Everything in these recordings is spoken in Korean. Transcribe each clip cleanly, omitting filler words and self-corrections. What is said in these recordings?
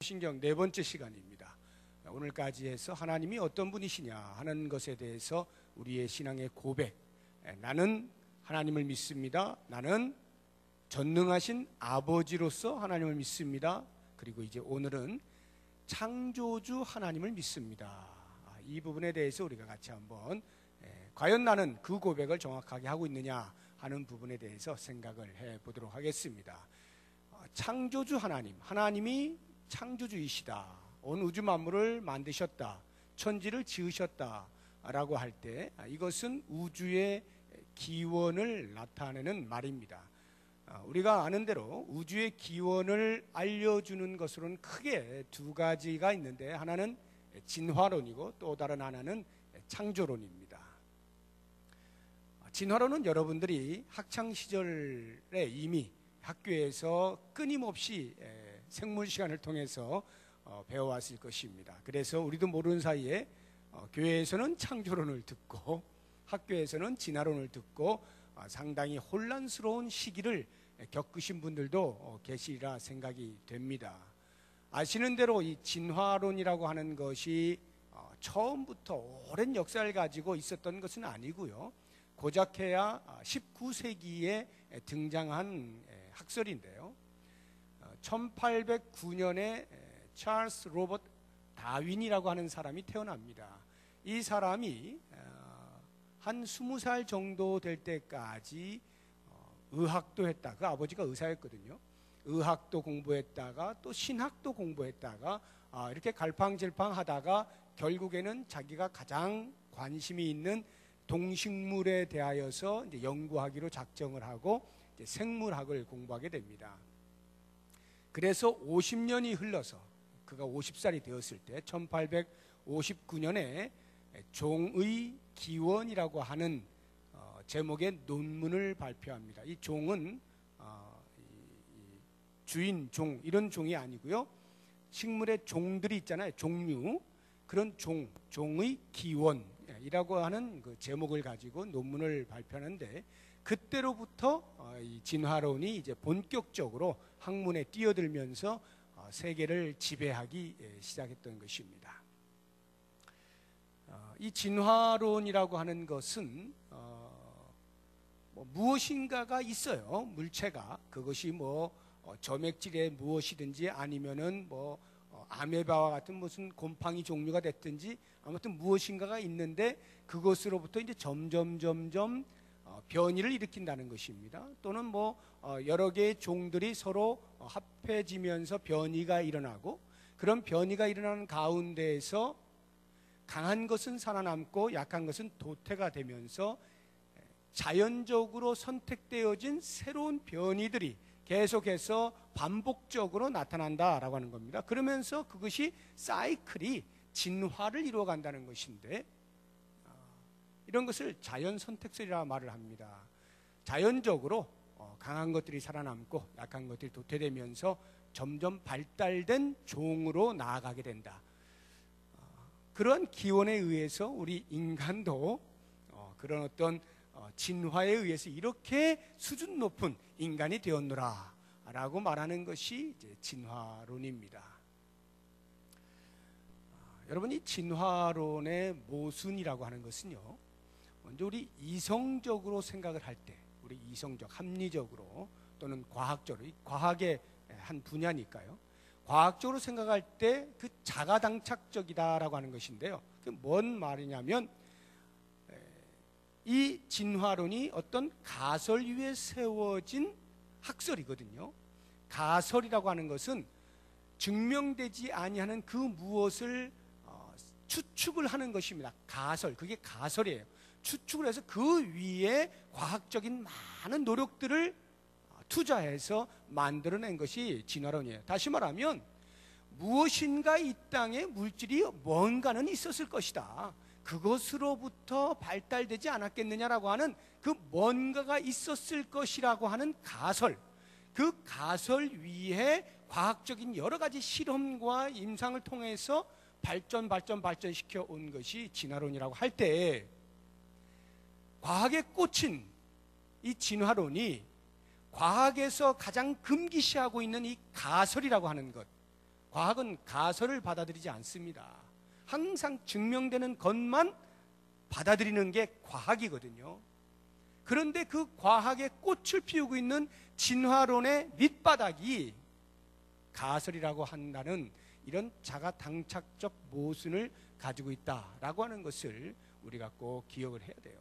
신경 네 번째 시간입니다. 오늘까지 해서 하나님이 어떤 분이시냐 하는 것에 대해서 우리의 신앙의 고백, 나는 하나님을 믿습니다. 나는 전능하신 아버지로서 하나님을 믿습니다. 그리고 이제 오늘은 창조주 하나님을 믿습니다. 이 부분에 대해서 우리가 같이 한번 과연 나는 그 고백을 정확하게 하고 있느냐 하는 부분에 대해서 생각을 해보도록 하겠습니다. 창조주 하나님, 하나님이 창조주이시다, 온 우주 만물을 만드셨다, 천지를 지으셨다 라고 할 때 이것은 우주의 기원을 나타내는 말입니다. 우리가 아는 대로 우주의 기원을 알려주는 것으로는 크게 두 가지가 있는데, 하나는 진화론이고 또 다른 하나는 창조론입니다. 진화론은 여러분들이 학창시절에 이미 학교에서 끊임없이 생물 시간을 통해서 배워왔을 것입니다. 그래서 우리도 모르는 사이에 교회에서는 창조론을 듣고 학교에서는 진화론을 듣고 상당히 혼란스러운 시기를 겪으신 분들도 계시리라 생각이 됩니다. 아시는 대로 이 진화론이라고 하는 것이 처음부터 오랜 역사를 가지고 있었던 것은 아니고요, 고작해야 19세기에 등장한 학설인데요, 1809년에 찰스 로버트 다윈이라고 하는 사람이 태어납니다. 이 사람이 한 20살 정도 될 때까지 의학도 했다. 그 아버지가 의사였거든요. 의학도 공부했다가 또 신학도 공부했다가 이렇게 갈팡질팡하다가 결국에는 자기가 가장 관심이 있는 동식물에 대하여서 이제 연구하기로 작정을 하고 이제 생물학을 공부하게 됩니다. 그래서 50년이 흘러서 그가 50살이 되었을 때 1859년에 종의 기원이라고 하는 제목의 논문을 발표합니다. 이 종은 주인, 종 이런 종이 아니고요, 식물의 종들이 있잖아요, 종류, 그런 종의 기원이라고 하는 그 제목을 가지고 논문을 발표하는데, 그때로부터 이 진화론이 이제 본격적으로 학문에 뛰어들면서 세계를 지배하기 시작했던 것입니다. 이 진화론이라고 하는 것은 무엇인가가 있어요. 물체가, 그것이 점액질의 무엇이든지 아니면은 아메바와 같은 무슨 곰팡이 종류가 됐든지 아무튼 무엇인가가 있는데, 그것으로부터 이제 점점 변이를 일으킨다는 것입니다. 또는 여러 개의 종들이 서로 합해지면서 변이가 일어나고, 그런 변이가 일어나는 가운데에서 강한 것은 살아남고 약한 것은 도태가 되면서 자연적으로 선택되어진 새로운 변이들이 계속해서 반복적으로 나타난다라고 하는 겁니다. 그러면서 그것이 사이클이 진화를 이루어간다는 것인데, 이런 것을 자연 선택설이라 말을 합니다. 자연적으로 강한 것들이 살아남고 약한 것들이 도태되면서 점점 발달된 종으로 나아가게 된다. 그런 기원에 의해서 우리 인간도 그런 어떤 진화에 의해서 이렇게 수준 높은 인간이 되었노라 라고 말하는 것이 이제 진화론입니다. 여러분, 이 진화론의 모순이라고 하는 것은요, 먼저 우리 이성적으로 생각을 할 때, 우리 이성적, 합리적으로 또는 과학적으로, 과학의 한 분야니까요, 과학적으로 생각할 때 그 자가당착적이다라고 하는 것인데요, 그게 뭔 말이냐면, 이 진화론이 어떤 가설 위에 세워진 학설이거든요. 가설이라고 하는 것은 증명되지 아니하는 그 무엇을 추측을 하는 것입니다. 가설, 그게 가설이에요. 추측을 해서 그 위에 과학적인 많은 노력들을 투자해서 만들어낸 것이 진화론이에요. 다시 말하면 무엇인가 이 땅에 물질이 뭔가는 있었을 것이다, 그것으로부터 발달되지 않았겠느냐라고 하는 그 뭔가가 있었을 것이라고 하는 가설, 그 가설 위에 과학적인 여러 가지 실험과 임상을 통해서 발전시켜 온 것이 진화론이라고 할 때, 과학에 꽂힌 이 진화론이 과학에서 가장 금기시하고 있는 이 가설이라고 하는 것, 과학은 가설을 받아들이지 않습니다. 항상 증명되는 것만 받아들이는 게 과학이거든요. 그런데 그 과학의 꽃을 피우고 있는 진화론의 밑바닥이 가설이라고 한다는 이런 자가당착적 모순을 가지고 있다라고 하는 것을 우리가 꼭 기억을 해야 돼요.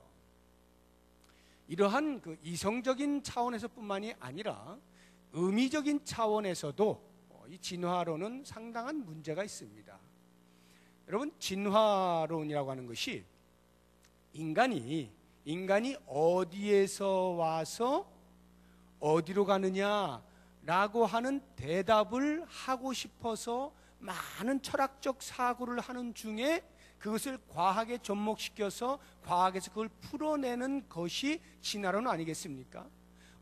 이러한 그 이성적인 차원에서뿐만이 아니라 의미적인 차원에서도 이 진화론은 상당한 문제가 있습니다. 여러분, 진화론이라고 하는 것이 인간이 어디에서 와서 어디로 가느냐라고 하는 대답을 하고 싶어서 많은 철학적 사고를 하는 중에 그것을 과학에 접목시켜서 과학에서 그걸 풀어내는 것이 진화론 아니겠습니까?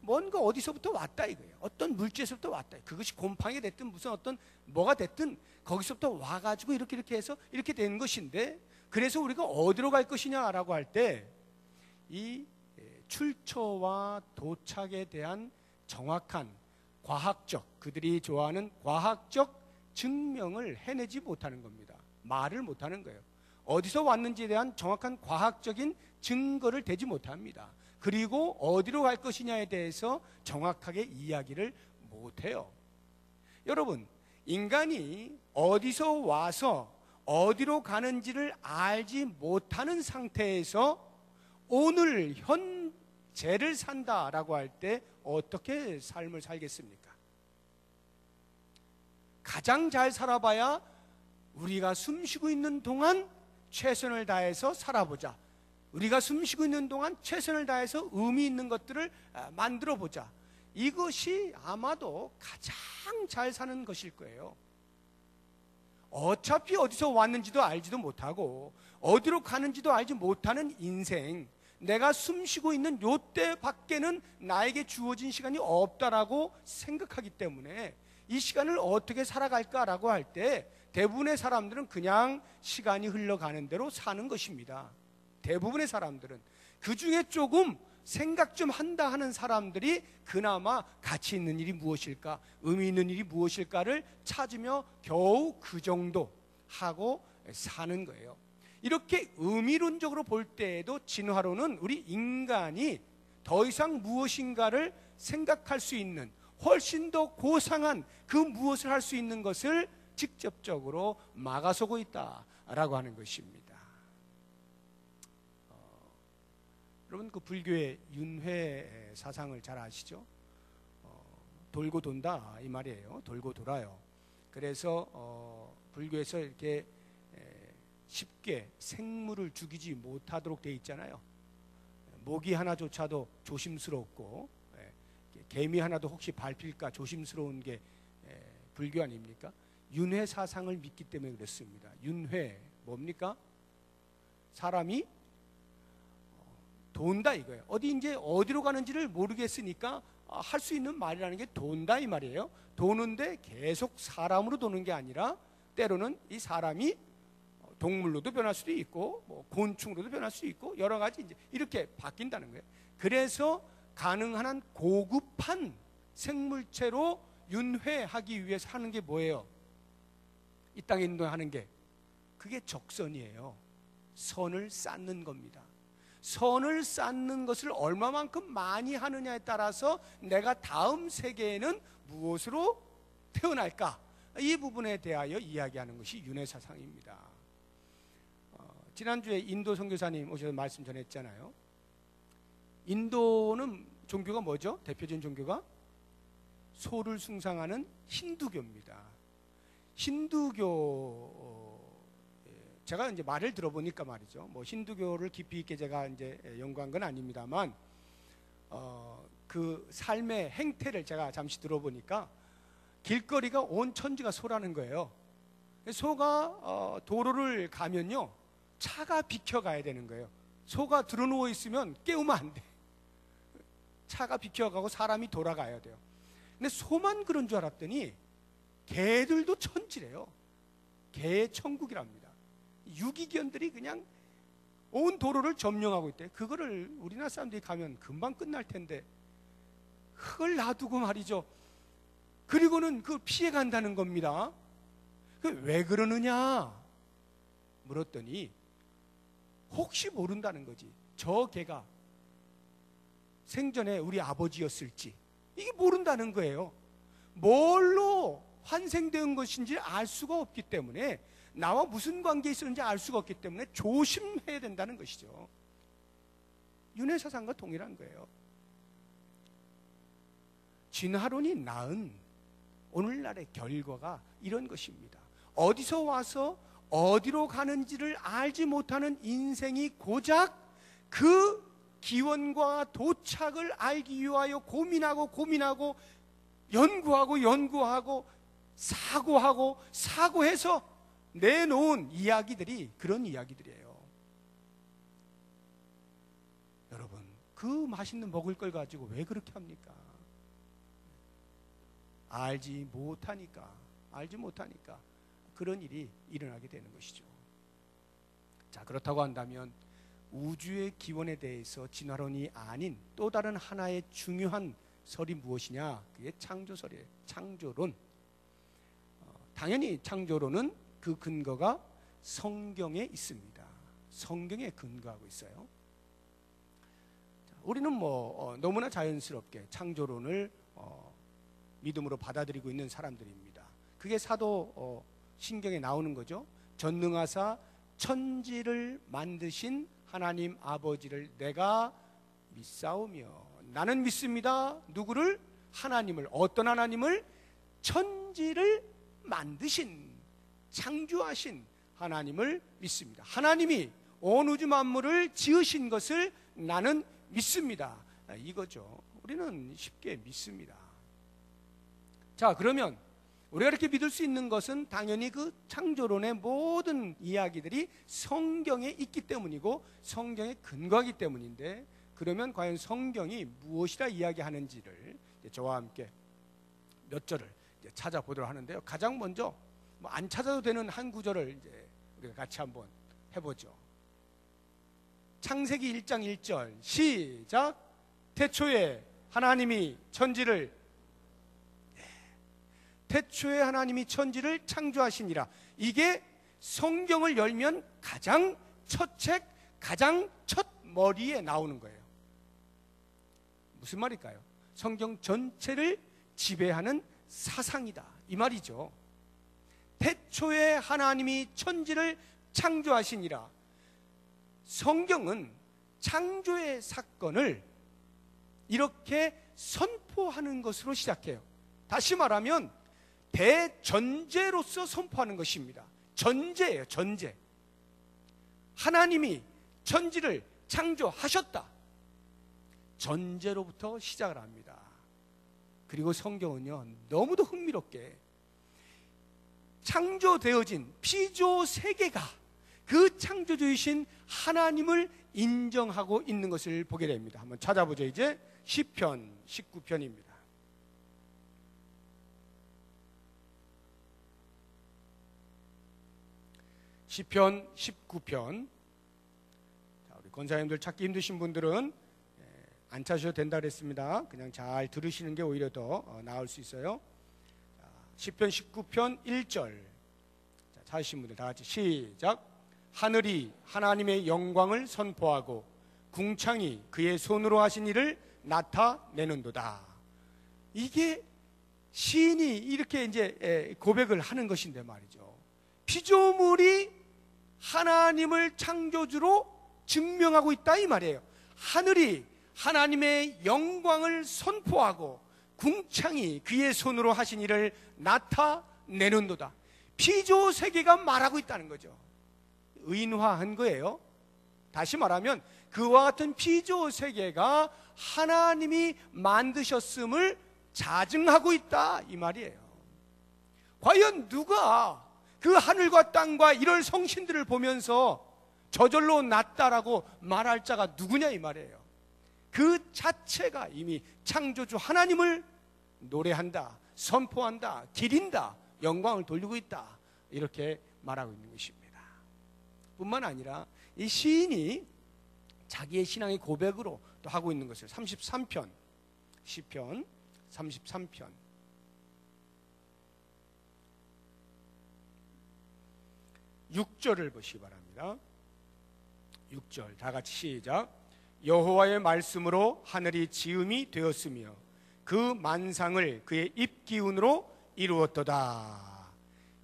뭔가 어디서부터 왔다 이거예요. 어떤 물질에서부터 왔다. 그것이 곰팡이 됐든 무슨 어떤 뭐가 됐든 거기서부터 와가지고 이렇게 해서 이렇게 되는 것인데, 그래서 우리가 어디로 갈 것이냐라고 할 때 이 출처와 도착에 대한 정확한 과학적, 그들이 좋아하는 과학적 증명을 해내지 못하는 겁니다. 말을 못하는 거예요. 어디서 왔는지에 대한 정확한 과학적인 증거를 대지 못합니다. 그리고 어디로 갈 것이냐에 대해서 정확하게 이야기를 못해요. 여러분, 인간이 어디서 와서 어디로 가는지를 알지 못하는 상태에서 오늘 현재를 산다라고 할 때 어떻게 삶을 살겠습니까? 가장 잘 살아봐야 우리가 숨쉬고 있는 동안 최선을 다해서 살아보자. 우리가 숨쉬고 있는 동안 최선을 다해서 의미 있는 것들을 만들어 보자. 이것이 아마도 가장 잘 사는 것일 거예요. 어차피 어디서 왔는지도 알지도 못하고 어디로 가는지도 알지 못하는 인생, 내가 숨쉬고 있는 요때 밖에는 나에게 주어진 시간이 없다라고 생각하기 때문에 이 시간을 어떻게 살아갈까라고 할 때 대부분의 사람들은 그냥 시간이 흘러가는 대로 사는 것입니다. 대부분의 사람들은. 그 중에 조금 생각 좀 한다 하는 사람들이 그나마 가치 있는 일이 무엇일까, 의미 있는 일이 무엇일까를 찾으며 겨우 그 정도 하고 사는 거예요. 이렇게 의미론적으로 볼 때에도 진화론은 우리 인간이 더 이상 무엇인가를 생각할 수 있는, 훨씬 더 고상한 그 무엇을 할 수 있는 것을 직접적으로 막아서고 있다라고 하는 것입니다. 여러분, 그 불교의 윤회 사상을 잘 아시죠? 돌고 돈다 이 말이에요. 돌고 돌아요. 그래서 불교에서 이렇게 쉽게 생물을 죽이지 못하도록 돼 있잖아요. 모기 하나조차도 조심스럽고 개미 하나도 혹시 밟힐까 조심스러운 게 불교 아닙니까? 윤회 사상을 믿기 때문에 그렇습니다. 윤회 뭡니까? 사람이 돈다 이거예요. 이제 어디로 가는지를 모르겠으니까 할 수 있는 말이라는 게 돈다 이 말이에요. 도는데 계속 사람으로 도는 게 아니라 때로는 이 사람이 동물로도 변할 수도 있고 뭐 곤충으로도 변할 수 있고 여러 가지 이제 이렇게 바뀐다는 거예요. 그래서 가능한 한 고급한 생물체로 윤회하기 위해서 하는 게 뭐예요? 이 땅에 있는 동안 하는 게 그게 적선이에요. 선을 쌓는 겁니다. 선을 쌓는 것을 얼마만큼 많이 하느냐에 따라서 내가 다음 세계에는 무엇으로 태어날까? 이 부분에 대하여 이야기하는 것이 윤회 사상입니다. 지난주에 인도 선교사님 오셔서 말씀 전했잖아요. 인도는 종교가 뭐죠? 대표적인 종교가 소를 숭상하는 힌두교입니다. 힌두교, 제가 이제 말을 들어보니까 말이죠. 뭐 힌두교를 깊이 있게 제가 이제 연구한 건 아닙니다만, 그 삶의 행태를 제가 잠시 들어보니까 길거리가 온 천지가 소라는 거예요. 소가 도로를 가면요, 차가 비켜가야 되는 거예요. 소가 들어누워 있으면 깨우면 안 돼. 차가 비켜가고 사람이 돌아가야 돼요. 근데 소만 그런 줄 알았더니 개들도 천지래요. 개의 천국이랍니다. 유기견들이 그냥 온 도로를 점령하고 있대. 그거를 우리나라 사람들이 가면 금방 끝날 텐데 그걸 놔두고 말이죠. 그리고는 그 피해 간다는 겁니다. 왜 그러느냐 물었더니 혹시 모른다는 거지. 저 개가 생전에 우리 아버지였을지 이게 모른다는 거예요. 뭘로 환생된 것인지 알 수가 없기 때문에, 나와 무슨 관계에 있었는지 알 수가 없기 때문에 조심해야 된다는 것이죠. 윤회사상과 동일한 거예요. 진화론이 낳은 오늘날의 결과가 이런 것입니다. 어디서 와서 어디로 가는지를 알지 못하는 인생이 고작 그 기원과 도착을 알기 위하여 고민하고 연구하고 사고하고 사고해서 내놓은 이야기들이 그런 이야기들이에요. 여러분, 그 맛있는 먹을 걸 가지고 왜 그렇게 합니까? 알지 못하니까 그런 일이 일어나게 되는 것이죠. 자, 그렇다고 한다면 우주의 기원에 대해서 진화론이 아닌 또 다른 하나의 중요한 설이 무엇이냐? 그게 창조설이에요. 창조론. 당연히 창조론은 그 근거가 성경에 있습니다. 성경에 근거하고 있어요. 자, 우리는 너무나 자연스럽게 창조론을 믿음으로 받아들이고 있는 사람들입니다. 그게 사도 신경에 나오는 거죠. 전능하사 천지를 만드신 하나님 아버지를 내가 믿사오며, 나는 믿습니다. 누구를? 하나님을. 어떤 하나님을? 천지를 만드신, 창조하신 하나님을 믿습니다. 하나님이 온 우주 만물을 지으신 것을 나는 믿습니다. 이거죠. 우리는 쉽게 믿습니다. 자, 그러면 우리가 이렇게 믿을 수 있는 것은 당연히 그 창조론의 모든 이야기들이 성경에 있기 때문이고 성경에 근거하기 때문인데, 그러면 과연 성경이 무엇이라 이야기하는지를 저와 함께 몇 절을 찾아보도록 하는데요. 가장 먼저 안 찾아도 되는 한 구절을 이제 우리가 같이 한번 해보죠. 창세기 1장 1절 시작. 태초에 하나님이 천지를 창조하시니라. 이게 성경을 열면 가장 첫 책, 가장 첫 머리에 나오는 거예요. 무슨 말일까요? 성경 전체를 지배하는 사상이다, 이 말이죠. 태초에 하나님이 천지를 창조하시니라. 성경은 창조의 사건을 이렇게 선포하는 것으로 시작해요. 다시 말하면 대전제로서 선포하는 것입니다. 전제예요, 전제. 하나님이 천지를 창조하셨다. 전제로부터 시작을 합니다. 그리고 성경은요, 너무도 흥미롭게 창조되어진 피조 세계가 그 창조주이신 하나님을 인정하고 있는 것을 보게 됩니다. 한번 찾아보죠. 이제 시편 19편입니다. 시편 19편. 자, 우리 권사님들 찾기 힘드신 분들은 안 찾으셔도 된다 그랬습니다. 그냥 잘 들으시는 게 오히려 더 나을 수 있어요. 자, 시편 19편 1절. 자, 찾으신 분들 다 같이 시작. 하늘이 하나님의 영광을 선포하고 궁창이 그의 손으로 하신 일을 나타내는도다. 이게 시인이 이렇게 이제 고백을 하는 것인데 말이죠. 피조물이 하나님을 창조주로 증명하고 있다, 이 말이에요. 하늘이 하나님의 영광을 선포하고 궁창이 그의 손으로 하신 일을 나타내는도다. 피조 세계가 말하고 있다는 거죠. 의인화한 거예요. 다시 말하면 그와 같은 피조 세계가 하나님이 만드셨음을 자증하고 있다, 이 말이에요. 과연 누가 그 하늘과 땅과 이럴 성신들을 보면서 저절로 낫다라고 말할 자가 누구냐, 이 말이에요. 그 자체가 이미 창조주 하나님을 노래한다, 선포한다, 기린다, 영광을 돌리고 있다, 이렇게 말하고 있는 것입니다. 뿐만 아니라 이 시인이 자기의 신앙의 고백으로 또 하고 있는 것을 33편, 시편 33편 6절을 보시기 바랍니다. 6절 다 같이 시작. 여호와의 말씀으로 하늘이 지음이 되었으며 그 만상을 그의 입기운으로 이루었도다.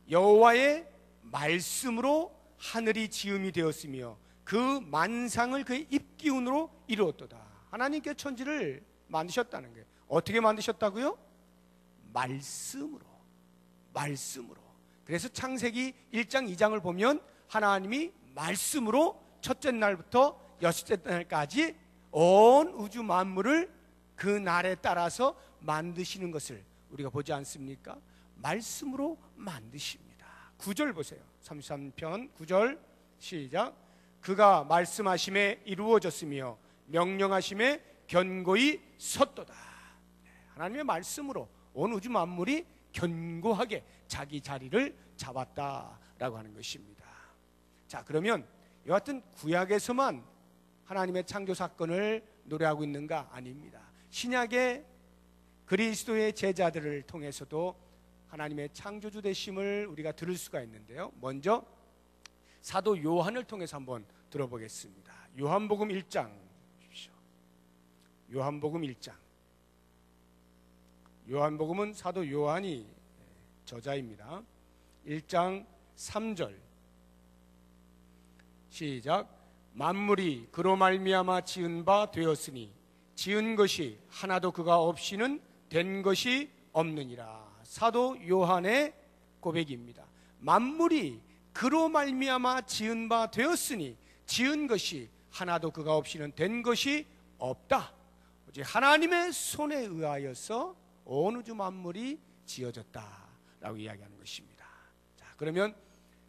여호와의 말씀으로 하늘이 지음이 되었으며 그 만상을 그의 입기운으로 이루었도다. 하나님께 천지를 만드셨다는 거예요. 어떻게 만드셨다고요? 말씀으로. 그래서 창세기 1장 2장을 보면 하나님이 말씀으로 첫째 날부터 여섯째 날까지 온 우주 만물을 그 날에 따라서 만드시는 것을 우리가 보지 않습니까? 말씀으로 만드십니다. 9절 보세요. 33편 9절 시작. 그가 말씀하심에 이루어졌으며 명령하심에 견고히 섰도다. 하나님의 말씀으로 온 우주 만물이 견고하게 자기 자리를 잡았다라고 하는 것입니다. 자, 그러면 이와 같은 구약에서만 하나님의 창조 사건을 노래하고 있는가? 아닙니다. 신약의 그리스도의 제자들을 통해서도 하나님의 창조주 되심을 우리가 들을 수가 있는데요. 먼저 사도 요한을 통해서 한번 들어보겠습니다. 요한복음 1장 보십시오. 요한복음 1장. 요한복음은 사도 요한이 저자입니다. 1장 3절 시작. 만물이 그로 말미암아 지은 바 되었으니 지은 것이 하나도 그가 없이는 된 것이 없느니라. 사도 요한의 고백입니다. 만물이 그로 말미암아 지은 바 되었으니 지은 것이 하나도 그가 없이는 된 것이 없다. 오직 하나님의 손에 의하여서 온 우주 만물이 지어졌다라고 이야기하는 것입니다. 자, 그러면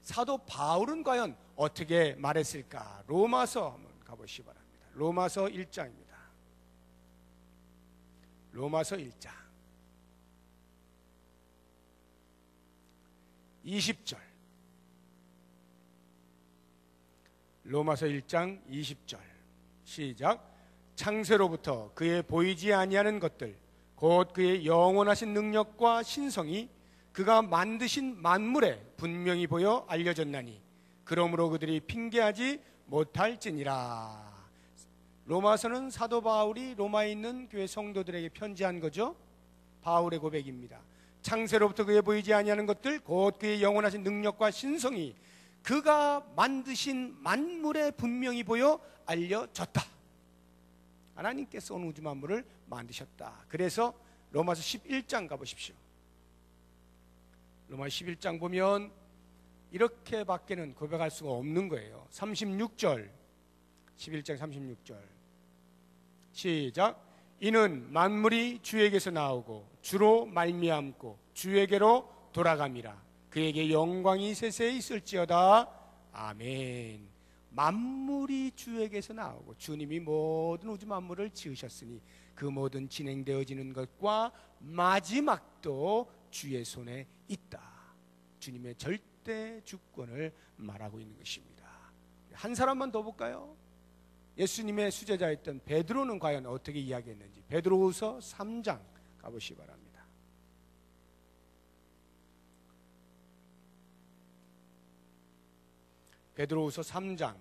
사도 바울은 과연 어떻게 말했을까? 로마서 한번 가보시기 바랍니다. 로마서 1장입니다. 로마서 1장 20절. 로마서 1장 20절 시작. 창세로부터 그의 보이지 아니하는 것들 곧 그의 영원하신 능력과 신성이 그가 만드신 만물에 분명히 보여 알려졌나니 그러므로 그들이 핑계하지 못할지니라. 로마서는 사도 바울이 로마에 있는 교회 성도들에게 편지한 거죠. 바울의 고백입니다. 창세로부터 그의 보이지 아니하는 것들 곧 그의 영원하신 능력과 신성이 그가 만드신 만물에 분명히 보여 알려졌다. 하나님께서 온 우주 만물을 만드셨다. 그래서 로마서 11장 가보십시오. 로마서 11장 보면 이렇게 밖에는 고백할 수가 없는 거예요. 36절 11장 36절 시작. 이는 만물이 주에게서 나오고 주로 말미암고 주에게로 돌아감이라. 그에게 영광이 세세히 있을지어다. 아멘. 만물이 주에게서 나오고 주님이 모든 우주 만물을 지으셨으니 그 모든 진행되어지는 것과 마지막도 주의 손에 있다. 주님의 절대 주권을 말하고 있는 것입니다. 한 사람만 더 볼까요? 예수님의 수제자였던 베드로는 과연 어떻게 이야기했는지 베드로후서 3장 가보시기 바랍니다. 베드로후서 3장.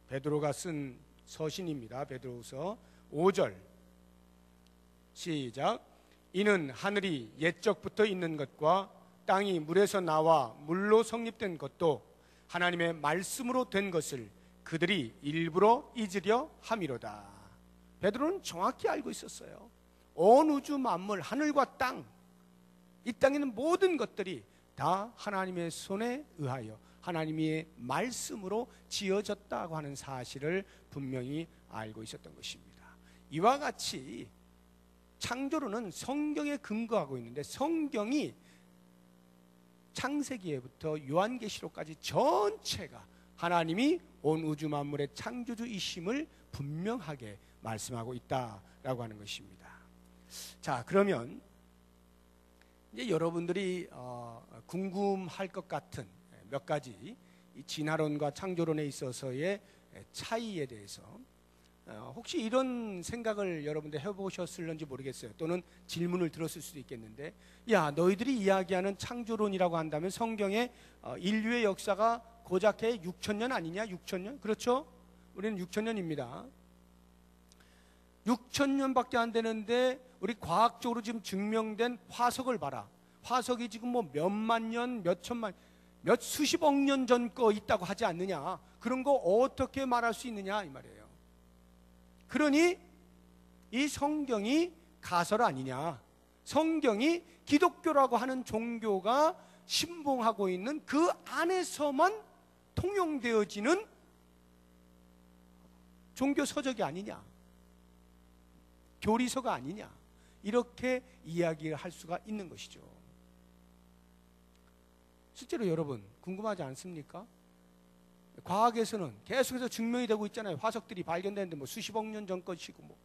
베드로가 쓴 서신입니다. 베드로후서 5절 시작. 이는 하늘이 옛적부터 있는 것과 땅이 물에서 나와 물로 성립된 것도 하나님의 말씀으로 된 것을 그들이 일부러 잊으려 함이로다. 베드로는 정확히 알고 있었어요. 온 우주 만물, 하늘과 땅, 이 땅에 있는 모든 것들이 다 하나님의 손에 의하여 하나님의 말씀으로 지어졌다고 하는 사실을 분명히 알고 있었던 것입니다. 이와 같이 창조론은 성경에 근거하고 있는데 성경이 창세기에부터 요한계시록까지 전체가 하나님이 온 우주 만물의 창조주이심을 분명하게 말씀하고 있다라고 하는 것입니다. 자, 그러면 이제 여러분들이 궁금할 것 같은 몇 가지 이 진화론과 창조론에 있어서의 차이에 대해서 혹시 이런 생각을 여러분들 해보셨을런지 모르겠어요. 또는 질문을 들었을 수도 있겠는데, 야, 너희들이 이야기하는 창조론이라고 한다면 성경에 인류의 역사가 고작 해 6,000년 아니냐? 6,000년? 그렇죠? 우리는 6,000년입니다. 6,000년밖에 안 되는데 우리 과학적으로 지금 증명된 화석을 봐라. 화석이 지금 뭐 몇만 년, 몇천만, 몇 수십억 년 전 거 있다고 하지 않느냐? 그런 거 어떻게 말할 수 있느냐? 이 말이에요. 그러니 이 성경이 가설 아니냐? 성경이 기독교라고 하는 종교가 신봉하고 있는 그 안에서만 통용되어지는 종교 서적이 아니냐? 교리서가 아니냐? 이렇게 이야기를 할 수가 있는 것이죠. 실제로 여러분 궁금하지 않습니까? 과학에서는 계속해서 증명이 되고 있잖아요. 화석들이 발견되는데 뭐 수십억 년 전 것이고 뭐.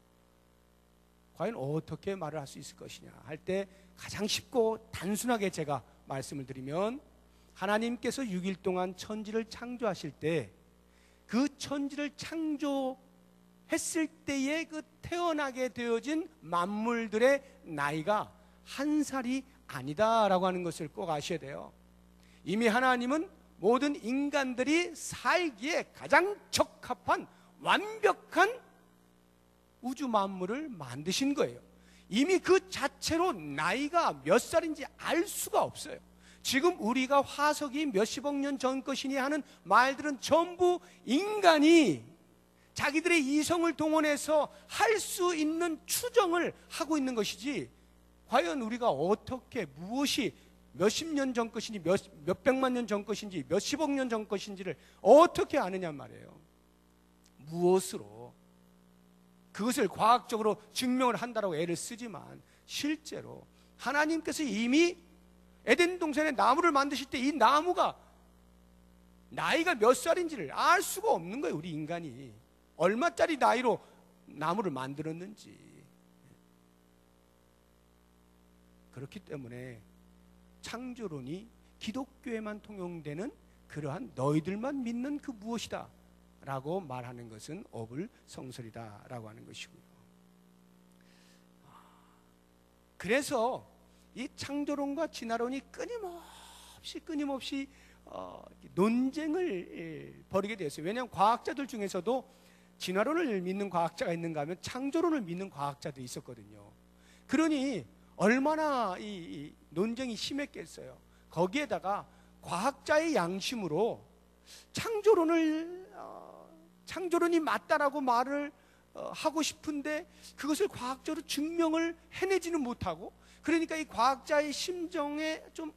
과연 어떻게 말을 할 수 있을 것이냐 할 때 가장 쉽고 단순하게 제가 말씀을 드리면, 하나님께서 6일 동안 천지를 창조하실 때 그 천지를 창조했을 때에 그 태어나게 되어진 만물들의 나이가 한 살이 아니다라고 하는 것을 꼭 아셔야 돼요. 이미 하나님은 모든 인간들이 살기에 가장 적합한 완벽한 우주 만물을 만드신 거예요. 이미 그 자체로 나이가 몇 살인지 알 수가 없어요. 지금 우리가 화석이 몇십억 년 전 것이니 하는 말들은 전부 인간이 자기들의 이성을 동원해서 할 수 있는 추정을 하고 있는 것이지, 과연 우리가 어떻게 무엇이 몇십 년 전 것인지 몇백만 년 전 것인지 몇십억 년 전 것인지를 어떻게 아느냐 말이에요. 무엇으로 그것을 과학적으로 증명을 한다라고 애를 쓰지만, 실제로 하나님께서 이미 에덴 동산에 나무를 만드실 때 이 나무가 나이가 몇 살인지를 알 수가 없는 거예요. 우리 인간이 얼마짜리 나이로 나무를 만들었는지. 그렇기 때문에 창조론이 기독교에만 통용되는 그러한 너희들만 믿는 그 무엇이다 라고 말하는 것은 어불성설이다 라고 하는 것이고요. 그래서 이 창조론과 진화론이 끊임없이 논쟁을 벌이게 되었어요. 왜냐하면 과학자들 중에서도 진화론을 믿는 과학자가 있는가 하면 창조론을 믿는 과학자도 있었거든요. 그러니 얼마나 이 논쟁이 심했겠어요. 거기에다가 과학자의 양심으로 창조론이 맞다라고 말을 하고 싶은데 그것을 과학적으로 증명을 해내지는 못하고, 그러니까 이 과학자의 심정에 좀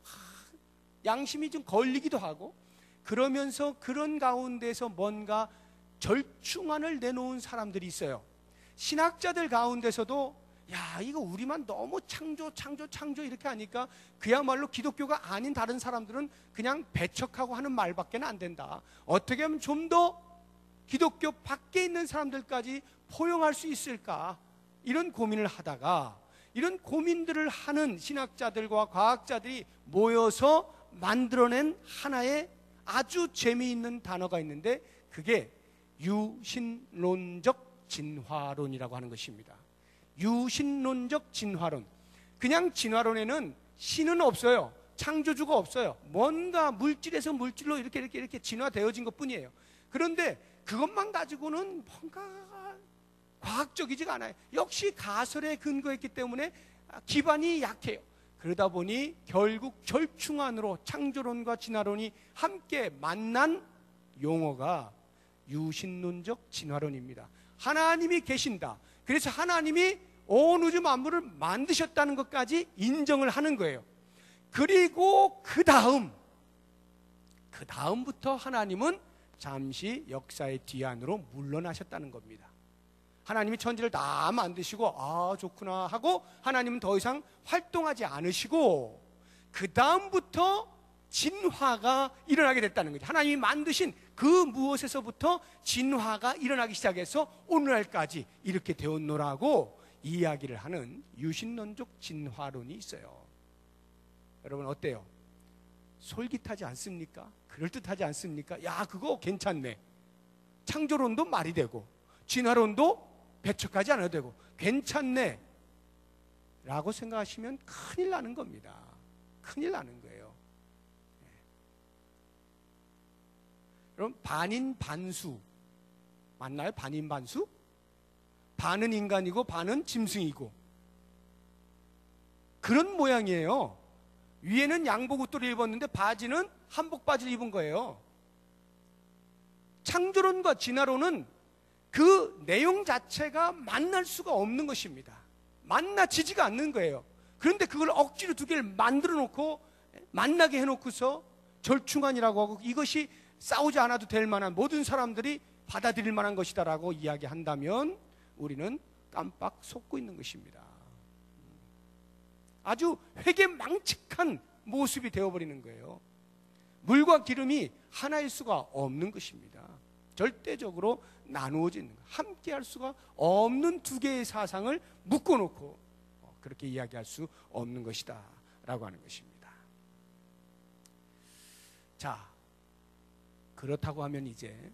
양심이 좀 걸리기도 하고, 그러면서 그런 가운데서 뭔가 절충안을 내놓은 사람들이 있어요. 신학자들 가운데서도 야, 이거 우리만 너무 창조 이렇게 하니까 그야말로 기독교가 아닌 다른 사람들은 그냥 배척하고 하는 말밖에 안 된다. 어떻게 하면 좀 더 기독교 밖에 있는 사람들까지 포용할 수 있을까? 이런 고민을 하다가, 이런 고민들을 하는 신학자들과 과학자들이 모여서 만들어낸 하나의 아주 재미있는 단어가 있는데, 그게 유신론적 진화론이라고 하는 것입니다. 유신론적 진화론. 그냥 진화론에는 신은 없어요. 창조주가 없어요. 뭔가 물질에서 물질로 이렇게 진화되어진 것 뿐이에요. 그런데 그것만 가지고는 뭔가 과학적이지가 않아요. 역시 가설에 근거했기 때문에 기반이 약해요. 그러다 보니 결국 절충안으로 창조론과 진화론이 함께 만난 용어가 유신론적 진화론입니다. 하나님이 계신다. 그래서 하나님이 온 우주 만물을 만드셨다는 것까지 인정을 하는 거예요. 그리고 그 다음부터 하나님은 잠시 역사의 뒤안으로 물러나셨다는 겁니다. 하나님이 천지를 다 만드시고 아 좋구나 하고 하나님은 더 이상 활동하지 않으시고, 그 다음부터 진화가 일어나게 됐다는 거죠. 하나님이 만드신 그 무엇에서부터 진화가 일어나기 시작해서 오늘날까지 이렇게 되었노라고 이야기를 하는 유신론적 진화론이 있어요. 여러분 어때요? 솔깃하지 않습니까? 그럴듯하지 않습니까? 야, 그거 괜찮네. 창조론도 말이 되고 진화론도 배척하지 않아도 되고 괜찮네 라고 생각하시면 큰일 나는 겁니다. 큰일 나는 거예요. 그럼 반인 반수 맞나요? 반인 반수? 반은 인간이고 반은 짐승이고 그런 모양이에요. 위에는 양복 옷도를 입었는데 바지는 한복 바지를 입은 거예요. 창조론과 진화론은 그 내용 자체가 만날 수가 없는 것입니다. 만나지지가 않는 거예요. 그런데 그걸 억지로 두 개를 만들어 놓고 만나게 해놓고서 절충안이라고 하고 이것이 싸우지 않아도 될 만한 모든 사람들이 받아들일 만한 것이다라고 이야기한다면 우리는 깜빡 속고 있는 것입니다. 아주 회개망측한 모습이 되어버리는 거예요. 물과 기름이 하나일 수가 없는 것입니다. 절대적으로 나누어지는 것, 함께 할 수가 없는 두 개의 사상을 묶어놓고 그렇게 이야기할 수 없는 것이다 라고 하는 것입니다. 자, 그렇다고 하면 이제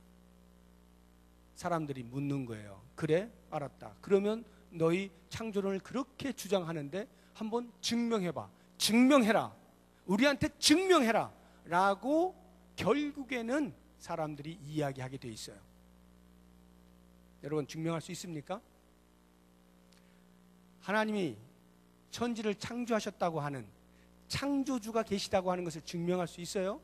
사람들이 묻는 거예요. 그래? 알았다. 그러면 너희 창조론을 그렇게 주장하는데 한번 증명해봐. 증명해라. 우리한테 증명해라 라고 결국에는 사람들이 이야기하게 돼 있어요. 여러분 증명할 수 있습니까? 하나님이 천지를 창조하셨다고 하는 창조주가 계시다고 하는 것을 증명할 수 있어요?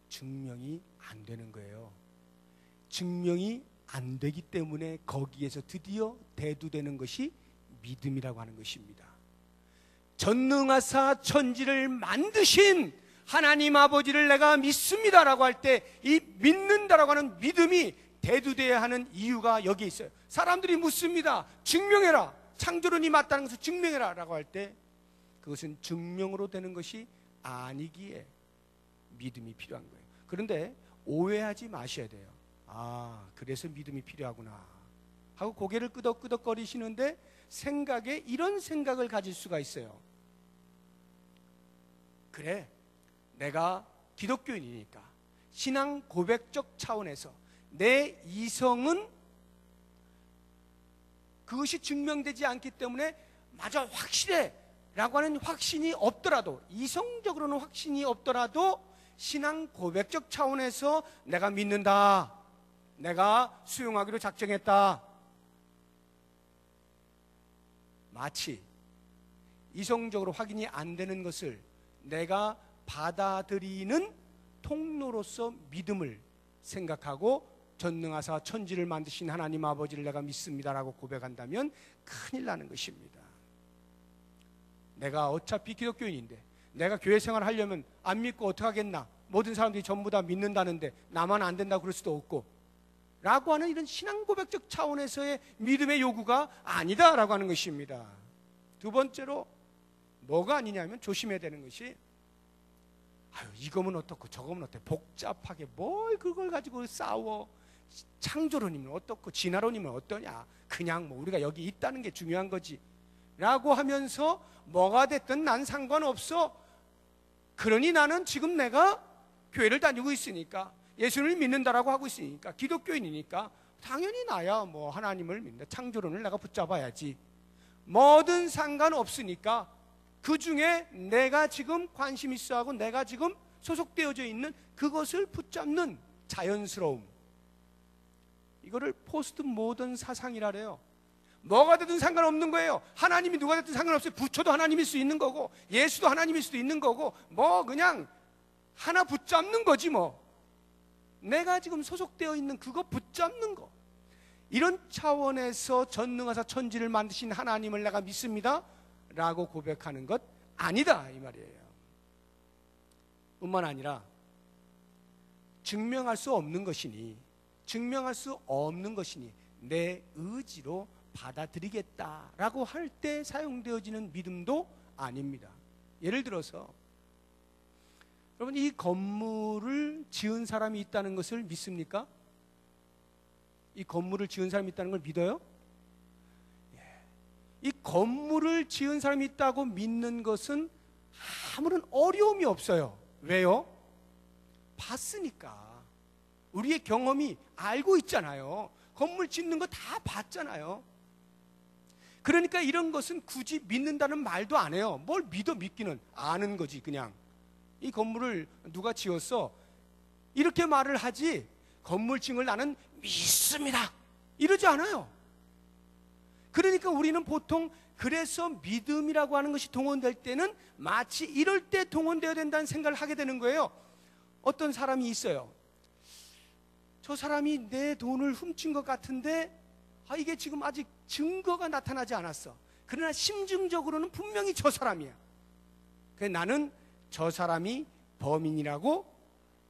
증명이 안 되는 거예요. 증명이 안 되기 때문에 거기에서 드디어 대두되는 것이 믿음이라고 하는 것입니다. 전능하사 천지를 만드신 하나님 아버지를 내가 믿습니다라고 할 때 이 믿는다라고 하는 믿음이 대두되어야 하는 이유가 여기에 있어요. 사람들이 묻습니다. 증명해라. 창조론이 맞다는 것을 증명해라 라고 할 때 그것은 증명으로 되는 것이 아니기에 믿음이 필요한 거예요. 그런데 오해하지 마셔야 돼요. 아, 그래서 믿음이 필요하구나 하고 고개를 끄덕끄덕거리시는데 생각에 이런 생각을 가질 수가 있어요. 그래, 내가 기독교인이니까 신앙 고백적 차원에서 내 이성은 그것이 증명되지 않기 때문에 맞아 확실해 라고 하는 확신이 없더라도, 이성적으로는 확신이 없더라도 신앙 고백적 차원에서 내가 믿는다, 내가 수용하기로 작정했다. 마치 이성적으로 확인이 안 되는 것을 내가 받아들이는 통로로서 믿음을 생각하고 전능하사 천지를 만드신 하나님 아버지를 내가 믿습니다라고 고백한다면 큰일 나는 것입니다. 내가 어차피 기독교인인데 내가 교회 생활을 하려면 안 믿고 어떡하겠나, 모든 사람들이 전부 다 믿는다는데 나만 안 된다고 그럴 수도 없고 라고 하는 이런 신앙 고백적 차원에서의 믿음의 요구가 아니다라고 하는 것입니다. 두 번째로 뭐가 아니냐면 조심해야 되는 것이, 아유 이거면 어떻고 저거면 어때, 복잡하게 뭘 그걸 가지고 싸워, 창조론이면 어떻고 진화론이면 어떠냐, 그냥 뭐 우리가 여기 있다는 게 중요한 거지 라고 하면서 뭐가 됐든 난 상관없어, 그러니 나는 지금 내가 교회를 다니고 있으니까 예수님을 믿는다라고 하고 있으니까 기독교인이니까 당연히 나야 뭐 하나님을 믿는다, 창조론을 내가 붙잡아야지, 뭐든 상관없으니까 그 중에 내가 지금 관심 있어 하고 내가 지금 소속되어져 있는 그것을 붙잡는 자연스러움, 이거를 포스트 모던 사상이라 그래요. 뭐가 되든 상관없는 거예요. 하나님이 누가 됐든 상관없어요. 부처도 하나님일 수 있는 거고 예수도 하나님일 수도 있는 거고 뭐 그냥 하나 붙잡는 거지 뭐. 내가 지금 소속되어 있는 그거 붙잡는 거, 이런 차원에서 전능하사 천지를 만드신 하나님을 내가 믿습니다 라고 고백하는 것 아니다 이 말이에요. 뿐만 아니라 증명할 수 없는 것이니, 증명할 수 없는 것이니 내 의지로 받아들이겠다라고 할 때 사용되어지는 믿음도 아닙니다. 예를 들어서 여러분, 이 건물을 지은 사람이 있다는 것을 믿습니까? 이 건물을 지은 사람이 있다는 걸 믿어요? 이 건물을 지은 사람이 있다고 믿는 것은 아무런 어려움이 없어요. 왜요? 봤으니까. 우리의 경험이 알고 있잖아요. 건물 짓는 거 다 봤잖아요. 그러니까 이런 것은 굳이 믿는다는 말도 안 해요. 뭘 믿기는. 아는 거지 그냥. 이 건물을 누가 지었어? 이렇게 말을 하지, 건물층을 나는 믿습니다 이러지 않아요. 그러니까 우리는 보통 그래서 믿음이라고 하는 것이 동원될 때는 마치 이럴 때 동원되어야 된다는 생각을 하게 되는 거예요. 어떤 사람이 있어요. 저 사람이 내 돈을 훔친 것 같은데 이게 지금 아직 증거가 나타나지 않았어. 그러나 심증적으로는 분명히 저 사람이야. 그래서 나는 저 사람이 범인이라고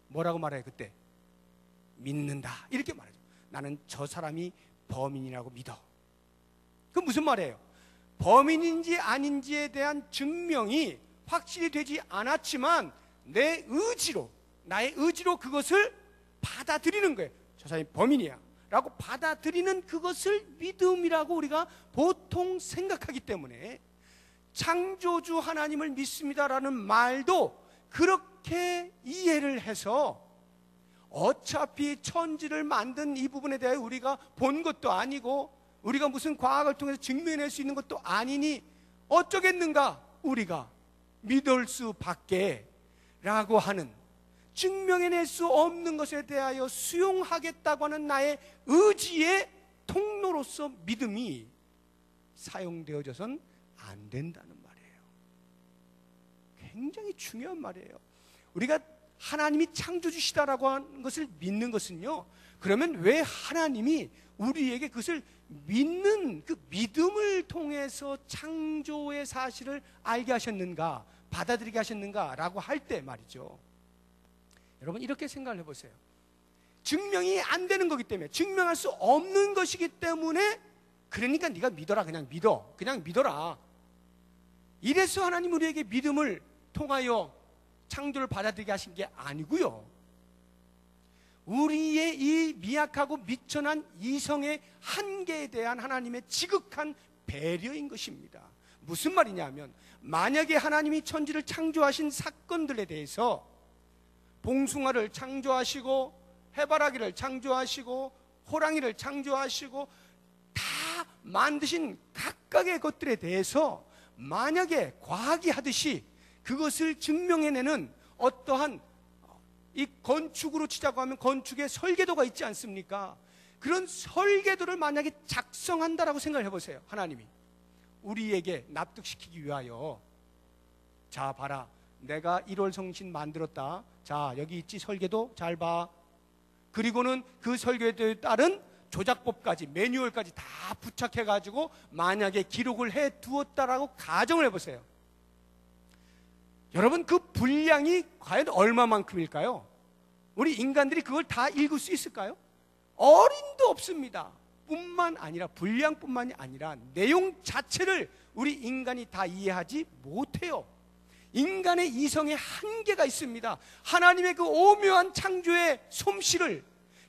뭐라고 말해요? 그때 믿는다 이렇게 말하죠. 나는 저 사람이 범인이라고 믿어. 그건 무슨 말이에요? 범인인지 아닌지에 대한 증명이 확실히 되지 않았지만 내 의지로, 나의 의지로 그것을 받아들이는 거예요. 저 사람이 범인이야 라고 받아들이는 그것을 믿음이라고 우리가 보통 생각하기 때문에 창조주 하나님을 믿습니다라는 말도 그렇게 이해를 해서 어차피 천지를 만든 이 부분에 대해 우리가 본 것도 아니고 우리가 무슨 과학을 통해서 증명해낼 수 있는 것도 아니니 어쩌겠는가, 우리가 믿을 수밖에 라고 하는, 증명해낼 수 없는 것에 대하여 수용하겠다고 하는 나의 의지의 통로로서 믿음이 사용되어져선 안 된다는 말이에요. 굉장히 중요한 말이에요. 우리가 하나님이 창조주시다라고 하는 것을 믿는 것은요, 그러면 왜 하나님이 우리에게 그것을 믿는 그 믿음을 통해서 창조의 사실을 알게 하셨는가, 받아들이게 하셨는가 라고 할 때 말이죠. 여러분 이렇게 생각을 해보세요. 증명이 안 되는 거기 때문에, 증명할 수 없는 것이기 때문에, 그러니까 네가 믿어라, 그냥 믿어, 그냥 믿어라. 이래서 하나님 우리에게 믿음을 통하여 창조를 받아들이게 하신 게 아니고요, 우리의 이 미약하고 미천한 이성의 한계에 대한 하나님의 지극한 배려인 것입니다. 무슨 말이냐면, 만약에 하나님이 천지를 창조하신 사건들에 대해서 봉숭아를 창조하시고 해바라기를 창조하시고 호랑이를 창조하시고 다 만드신 각각의 것들에 대해서 만약에 과학이 하듯이 그것을 증명해내는 어떠한, 이 건축으로 치자고 하면 건축의 설계도가 있지 않습니까? 그런 설계도를 만약에 작성한다라고 생각을 해보세요. 하나님이 우리에게 납득시키기 위하여, 자 봐라, 내가 1월 성신 만들었다, 자 여기 있지 설계도, 잘 봐. 그리고는 그 설계도에 따른 조작법까지, 매뉴얼까지 다 부착해가지고 만약에 기록을 해두었다라고 가정을 해보세요. 여러분 그 분량이 과연 얼마만큼일까요? 우리 인간들이 그걸 다 읽을 수 있을까요? 어림도 없습니다. 뿐만 아니라, 분량뿐만이 아니라 내용 자체를 우리 인간이 다 이해하지 못해요. 인간의 이성에 한계가 있습니다. 하나님의 그 오묘한 창조의 솜씨를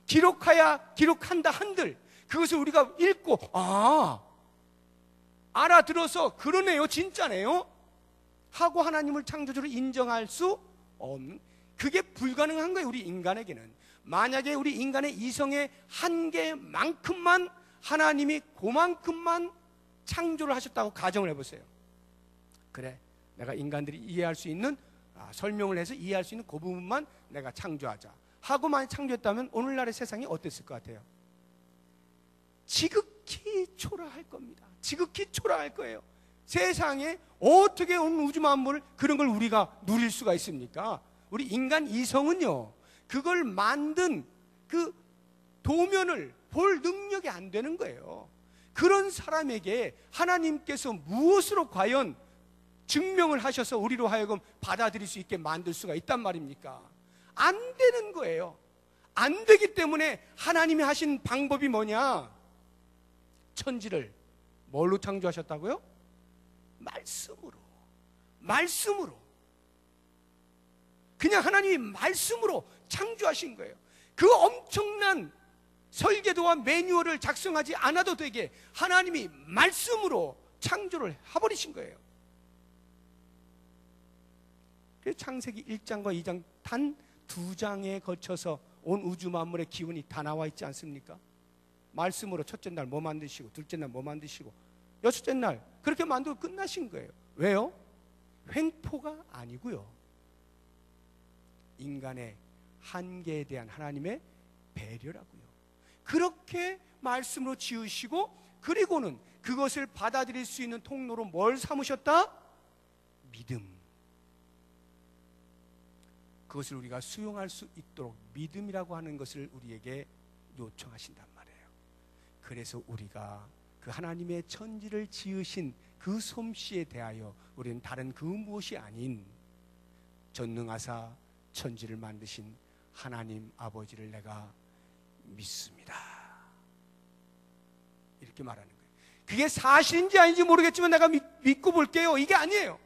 기록한다 한들 그것을 우리가 읽고 알아들어서 그러네요, 진짜네요 하고 하나님을 창조주로 인정할 수 없는, 그게 불가능한 거예요, 우리 인간에게는. 만약에 우리 인간의 이성의 한계만큼만 하나님이 그만큼만 창조를 하셨다고 가정을 해보세요. 그래, 내가 인간들이 이해할 수 있는, 설명을 해서 이해할 수 있는 그 부분만 내가 창조하자 하고 만약 창조했다면 오늘날의 세상이 어땠을 것 같아요? 지극히 초라할 겁니다. 지극히 초라할 거예요. 세상에 어떻게 온 우주 만물을, 그런 걸 우리가 누릴 수가 있습니까? 우리 인간 이성은요, 그걸 만든 그 도면을 볼 능력이 안 되는 거예요. 그런 사람에게 하나님께서 무엇으로 과연 증명을 하셔서 우리로 하여금 받아들일 수 있게 만들 수가 있단 말입니까? 안 되는 거예요. 안 되기 때문에 하나님이 하신 방법이 뭐냐? 천지를 뭘로 창조하셨다고요? 말씀으로. 그냥 하나님이 말씀으로 창조하신 거예요. 그 엄청난 설계도와 매뉴얼을 작성하지 않아도 되게 하나님이 말씀으로 창조를 해버리신 거예요. 그래서 창세기 1장과 2장 단 2장에 거쳐서 온 우주 만물의 기운이 다 나와 있지 않습니까? 말씀으로 첫째 날 뭐 만드시고, 둘째 날 뭐 만드시고, 여섯째 날 그렇게 만들고 끝나신 거예요. 왜요? 횡포가 아니고요, 인간의 한계에 대한 하나님의 배려라고요. 그렇게 말씀으로 지으시고, 그리고는 그것을 받아들일 수 있는 통로로 뭘 삼으셨다? 믿음. 그것을 우리가 수용할 수 있도록 믿음이라고 하는 것을 우리에게 요청하신단 말이에요. 그래서 우리가 그 하나님의 천지를 지으신 그 솜씨에 대하여 우리는 다른 그 무엇이 아닌 전능하사 천지를 만드신 하나님 아버지를 내가 믿습니다, 이렇게 말하는 거예요. 그게 사실인지 아닌지 모르겠지만 내가 믿고 볼게요, 이게 아니에요.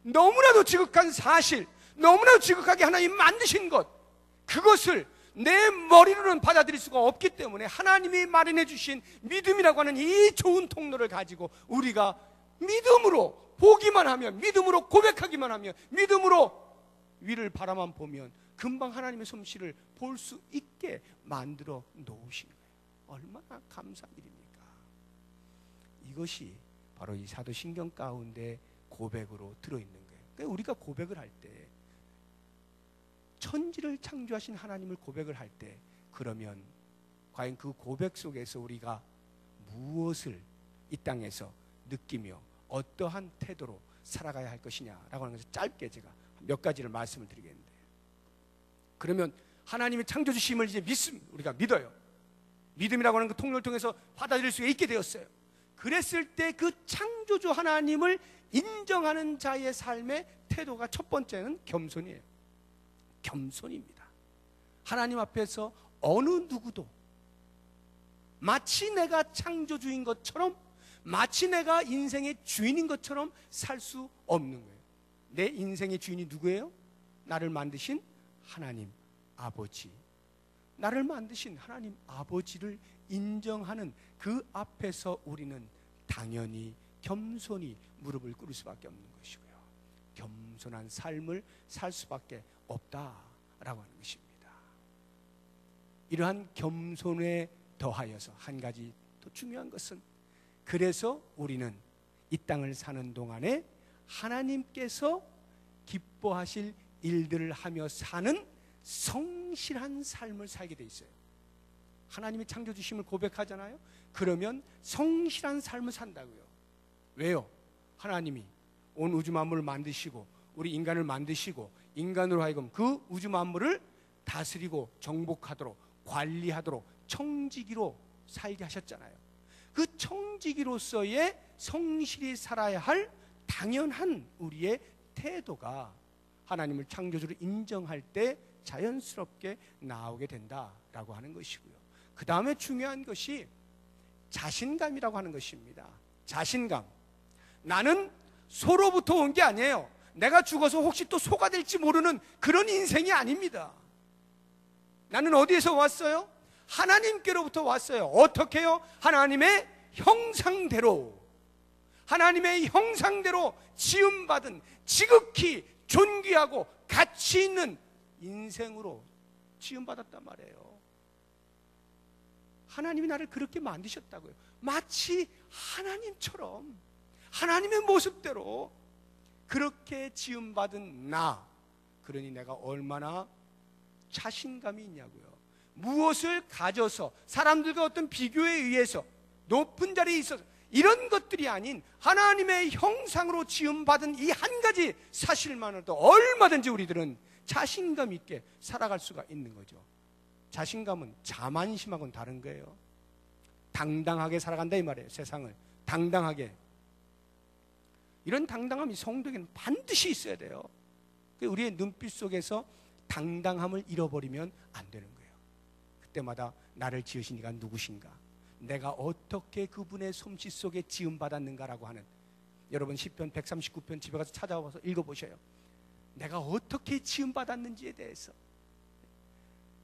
너무나도 지극한 사실, 너무나도 지극하게 하나님 만드신 것, 그것을 내 머리로는 받아들일 수가 없기 때문에 하나님이 마련해 주신 믿음이라고 하는 이 좋은 통로를 가지고 우리가 믿음으로 보기만 하면, 믿음으로 고백하기만 하면, 믿음으로 위를 바라만 보면 금방 하나님의 솜씨를 볼 수 있게 만들어 놓으신 거예요. 얼마나 감사한 일입니까? 이것이 바로 이 사도신경 가운데 고백으로 들어있는 거예요. 그러니까 우리가 고백을 할 때, 천지를 창조하신 하나님을 고백을 할 때, 그러면 과연 그 고백 속에서 우리가 무엇을 이 땅에서 느끼며 어떠한 태도로 살아가야 할 것이냐라고 하는 것을 짧게 제가 몇 가지를 말씀을 드리겠는데, 그러면 하나님의 창조주심을 이제 우리가 믿어요. 믿음이라고 하는 그 통로를 통해서 받아들일 수 있게 되었어요. 그랬을 때 그 창조주 하나님을 인정하는 자의 삶의 태도가 첫 번째는 겸손이에요. 겸손입니다. 하나님 앞에서 어느 누구도 마치 내가 창조주인 것처럼, 마치 내가 인생의 주인인 것처럼 살 수 없는 거예요. 내 인생의 주인이 누구예요? 나를 만드신 하나님 아버지. 나를 만드신 하나님 아버지를 인정하는 그 앞에서 우리는 당연히 겸손히 무릎을 꿇을 수밖에 없는 것이고요, 겸손한 삶을 살 수밖에 없다라고 하는 것입니다. 이러한 겸손에 더하여서 한 가지 더 중요한 것은, 그래서 우리는 이 땅을 사는 동안에 하나님께서 기뻐하실 일들을 하며 사는 성실한 삶을 살게 돼 있어요. 하나님의 창조주심을 고백하잖아요. 그러면 성실한 삶을 산다고요. 왜요? 하나님이 온 우주 만물을 만드시고 우리 인간을 만드시고 인간으로 하여금 그 우주 만물을 다스리고 정복하도록, 관리하도록 청지기로 살게 하셨잖아요. 그 청지기로서의 성실히 살아야 할 당연한 우리의 태도가 하나님을 창조주로 인정할 때 자연스럽게 나오게 된다라고 하는 것이고요. 그 다음에 중요한 것이 자신감이라고 하는 것입니다. 자신감. 나는 소로부터 온 게 아니에요. 내가 죽어서 혹시 또 소가 될지 모르는 그런 인생이 아닙니다. 나는 어디에서 왔어요? 하나님께로부터 왔어요. 어떻게요? 하나님의 형상대로, 하나님의 형상대로 지음받은 지극히 존귀하고 가치 있는 인생으로 지음받았단 말이에요. 하나님이 나를 그렇게 만드셨다고요. 마치 하나님처럼, 하나님의 모습대로 그렇게 지음받은 나, 그러니 내가 얼마나 자신감이 있냐고요. 무엇을 가져서 사람들과 어떤 비교에 의해서 높은 자리에 있어서 이런 것들이 아닌 하나님의 형상으로 지음받은 이 한 가지 사실만으로도 얼마든지 우리들은 자신감 있게 살아갈 수가 있는 거죠. 자신감은 자만심하고는 다른 거예요. 당당하게 살아간다 이 말이에요. 세상을 당당하게. 이런 당당함이 성도에게는 반드시 있어야 돼요. 우리의 눈빛 속에서 당당함을 잃어버리면 안 되는 거예요. 그때마다 나를 지으신 이가 누구신가, 내가 어떻게 그분의 솜씨 속에 지음받았는가라고 하는, 여러분 시편 139편 집에 가서 찾아와서 읽어보셔요. 내가 어떻게 지음받았는지에 대해서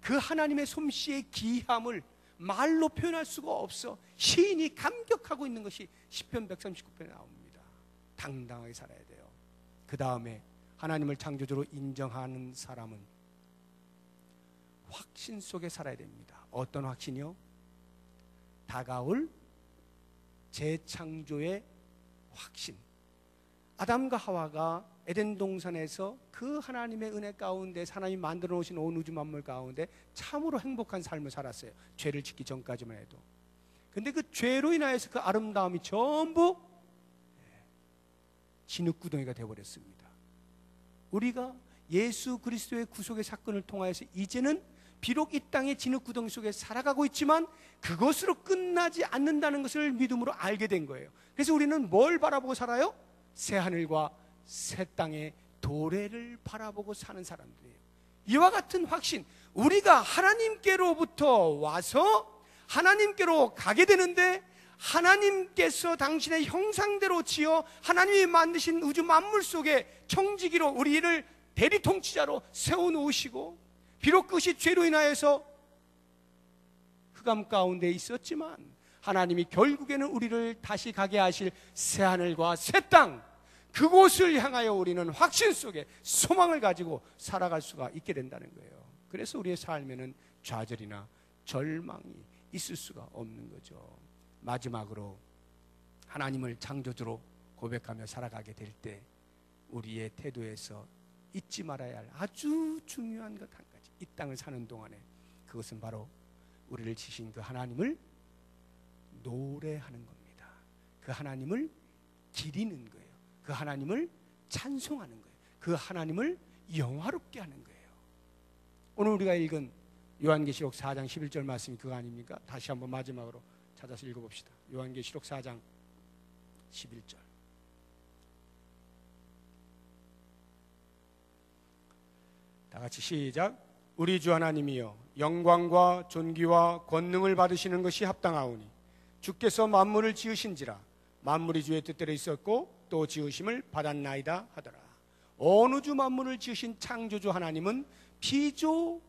그 하나님의 솜씨의 귀함을 말로 표현할 수가 없어 시인이 감격하고 있는 것이 시편 139편에 나옵니다. 당당하게 살아야 돼요. 그 다음에 하나님을 창조주로 인정하는 사람은 확신 속에 살아야 됩니다. 어떤 확신이요? 다가올 재창조의 확신. 아담과 하와가 에덴 동산에서 그 하나님의 은혜 가운데 하나님이 만들어 놓으신 온 우주 만물 가운데 참으로 행복한 삶을 살았어요. 죄를 짓기 전까지만 해도. 근데 그 죄로 인하여서 그 아름다움이 전부 진흙구덩이가 되어버렸습니다. 우리가 예수 그리스도의 구속의 사건을 통하여서 이제는 비록 이 땅의 진흙구덩이 속에 살아가고 있지만 그것으로 끝나지 않는다는 것을 믿음으로 알게 된 거예요. 그래서 우리는 뭘 바라보고 살아요? 새 하늘과 새 땅의 도래를 바라보고 사는 사람들이에요. 이와 같은 확신, 우리가 하나님께로부터 와서 하나님께로 가게 되는데 하나님께서 당신의 형상대로 지어 하나님이 만드신 우주 만물 속에 청지기로 우리를 대리 통치자로 세워놓으시고, 비록 그것이 죄로 인하여서 흑암 가운데 있었지만 하나님이 결국에는 우리를 다시 가게 하실 새하늘과 새 땅, 그곳을 향하여 우리는 확신 속에 소망을 가지고 살아갈 수가 있게 된다는 거예요. 그래서 우리의 삶에는 좌절이나 절망이 있을 수가 없는 거죠. 마지막으로 하나님을 창조주로 고백하며 살아가게 될 때 우리의 태도에서 잊지 말아야 할 아주 중요한 것 한 가지, 이 땅을 사는 동안에, 그것은 바로 우리를 지신 그 하나님을 노래하는 겁니다. 그 하나님을 기리는 거예요. 그 하나님을 찬송하는 거예요. 그 하나님을 영화롭게 하는 거예요. 오늘 우리가 읽은 요한계시록 4장 11절 말씀이 그거 아닙니까? 다시 한번 마지막으로 찾아서 읽어봅시다. 요한계시록 4장 11절. 다 같이 시작. 우리 주 하나님이여, 영광과 존귀와 권능을 받으시는 것이 합당하오니 주께서 만물을 지으신지라 만물이 주의 뜻대로 있었고 또 지으심을 받았나이다 하더라. 온 우주 만물을 지으신 창조주 하나님은 피조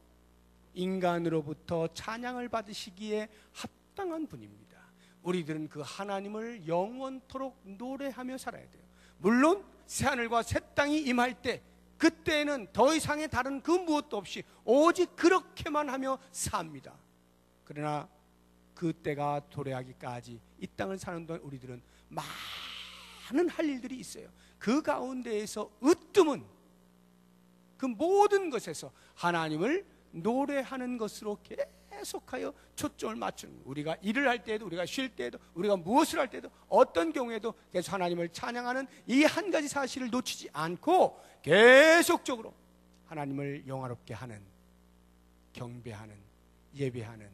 인간으로부터 찬양을 받으시기에 합당한 분입니다. 우리들은 그 하나님을 영원토록 노래하며 살아야 돼요. 물론 새하늘과 새 땅이 임할 때, 그때는 더 이상의 다른 그 무엇도 없이 오직 그렇게만 하며 삽니다. 그러나 그때가 도래하기까지 이 땅을 사는 동안 우리들은 많은 할 일들이 있어요. 그 가운데에서 으뜸은 그 모든 것에서 하나님을 노래하는 것으로 계속하여 초점을 맞추는, 우리가 일을 할 때에도, 우리가 쉴 때에도, 우리가 무엇을 할 때도, 어떤 경우에도 계속 하나님을 찬양하는 이 한 가지 사실을 놓치지 않고 계속적으로 하나님을 영화롭게 하는, 경배하는, 예배하는,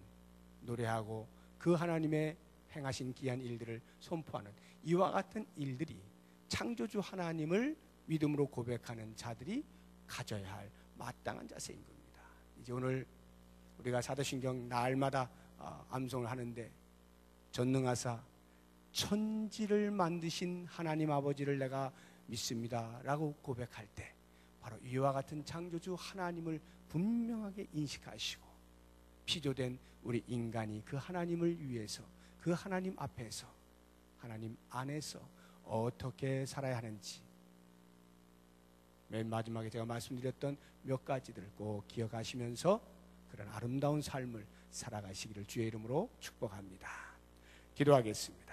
노래하고 그 하나님의 행하신 귀한 일들을 선포하는 이와 같은 일들이 창조주 하나님을 믿음으로 고백하는 자들이 가져야 할 마땅한 자세인 겁니다. 이제 오늘 우리가 사도신경 날마다 암송을 하는데, 전능하사 천지를 만드신 하나님 아버지를 내가 믿습니다 라고 고백할 때 바로 이와 같은 창조주 하나님을 분명하게 인식하시고, 피조된 우리 인간이 그 하나님을 위해서, 그 하나님 앞에서, 하나님 안에서 어떻게 살아야 하는지, 맨 마지막에 제가 말씀드렸던 몇 가지들을 꼭 기억하시면서 그런 아름다운 삶을 살아가시기를 주의 이름으로 축복합니다. 기도하겠습니다.